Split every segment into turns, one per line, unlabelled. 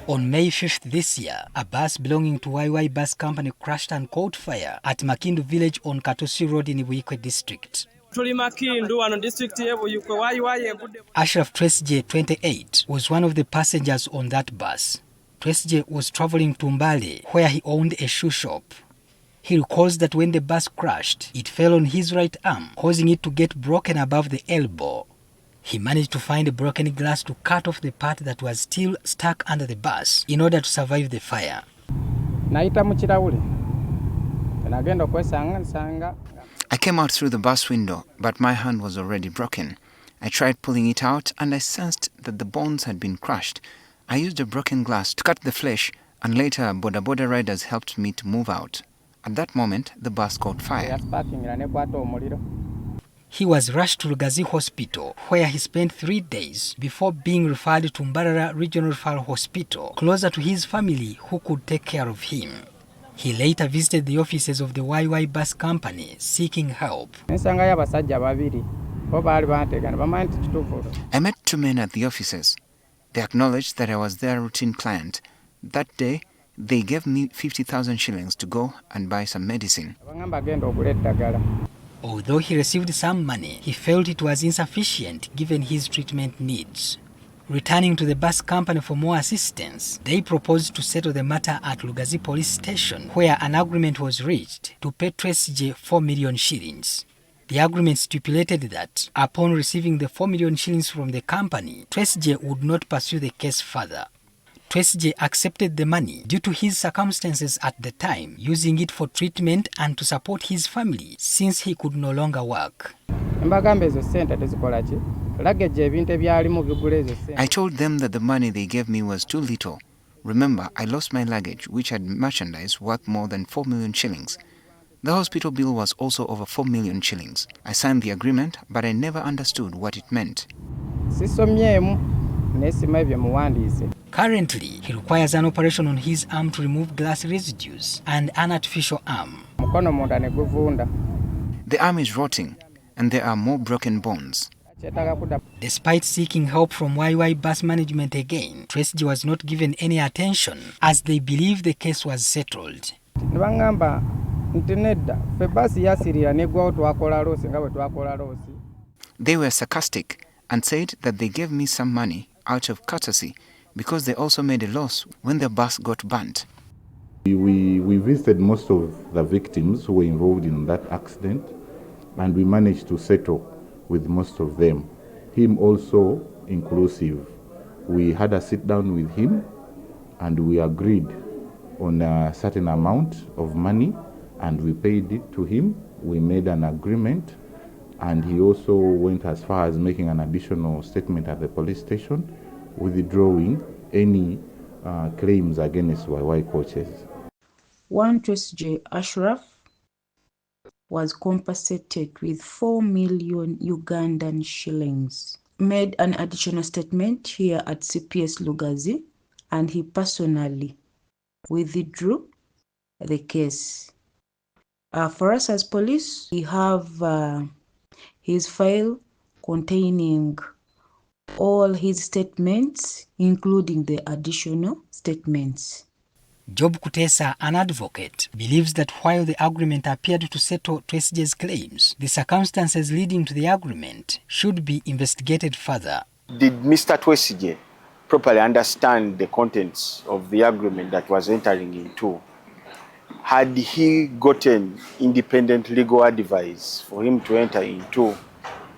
On May 5th this year, a bus belonging to YY Bus Company crashed and caught fire at Makindu village on Katosi Road in Buikwe district. Ashraf Tresje, 28, was one of the passengers on that bus. Tresje was traveling to Mbale, where he owned a shoe shop. He recalls that when the bus crashed, it fell on his right arm, causing it to get broken above the elbow. He managed to find a broken glass to cut off the part that was still stuck under the bus in order to survive the fire.
I came out through the bus window, but my hand was already broken. I tried pulling it out and I sensed that the bones had been crushed. I used a broken glass to cut the flesh, and later boda riders helped me to move out. At that moment, the bus caught fire.
He was rushed to Lugazi Hospital, where he spent 3 days before being referred to Mbarara Regional Referral Hospital, closer to his family who could take care of him. He later visited the offices of the YY Bus Company seeking help.
I met 2 men at the offices. They acknowledged that I was their routine client. That day, they gave me 50,000 shillings to go and buy some medicine.
Although he received some money, he felt it was insufficient given his treatment needs. Returning to the bus company for more assistance, they proposed to settle the matter at Lugazi police station, where an agreement was reached to pay Tresje 4 million shillings. The agreement stipulated that, upon receiving the 4 million shillings from the company, Tresje would not pursue the case further. Tresje accepted the money due to his circumstances at the time, using it for treatment and to support his family since he could no longer work.
I told them that the money they gave me was too little. Remember, I lost my luggage, which had merchandise worth more than 4 million shillings. The hospital bill was also over 4 million shillings. I signed the agreement, but I never understood what it meant.
Currently, he requires an operation on his arm to remove glass residues and an artificial arm.
The arm is rotting, and there are more broken bones.
Despite seeking help from YY Bus Management again, Tresje was not given any attention as they believe the case was settled.
They were sarcastic and said that they gave me some money out of courtesy because they also made a loss when the bus got burnt.
We visited most of the victims who were involved in that accident, and we managed to settle with most of them, him also inclusive. We had a sit down with him and we agreed on a certain amount of money and we paid it to him. We made an agreement, and he also went as far as making an additional statement at the police station, withdrawing any claims against YY coaches.
One Tresje Ashraf was compensated with 4 million Ugandan shillings. Made an additional statement here at CPS Lugazi, and he personally withdrew the case. For us as police, we have his file containing all his statements, including the additional statements.
Job Kutesa, an advocate, believes that while the agreement appeared to settle Tresje's claims, the circumstances leading to the agreement should be investigated further.
Did Mr. Tresje properly understand the contents of the agreement that was entering into? Had he gotten independent legal advice for him to enter into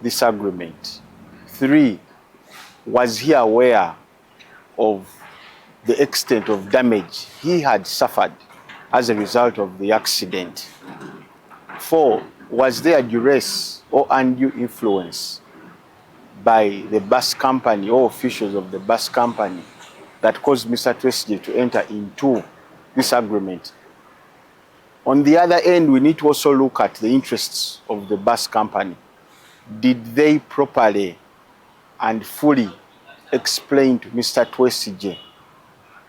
this agreement? 3, was he aware of the extent of damage he had suffered as a result of the accident? 4, was there duress or undue influence by the bus company or officials of the bus company that caused Mr. Tresje to enter into this agreement? On the other end, we need to also look at the interests of the bus company. Did they properly and fully explain to Mr. Tresje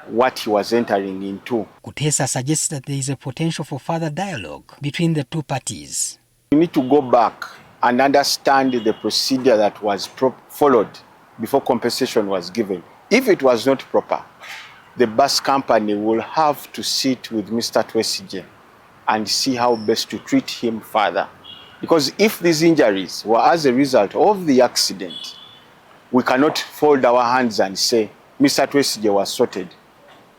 what he was entering into?
Kutesa suggests that there is a potential for further dialogue between the two parties.
We need to go back and understand the procedure that was followed before compensation was given. If it was not proper, the bus company will have to sit with Mr. Twesigye and see how best to treat him further. Because if these injuries were as a result of the accident, we cannot fold our hands and say, Mr. Twesigye was sorted,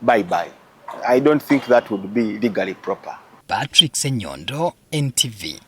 bye-bye. I don't think that would be legally proper.
Patrick Senyondo, NTV.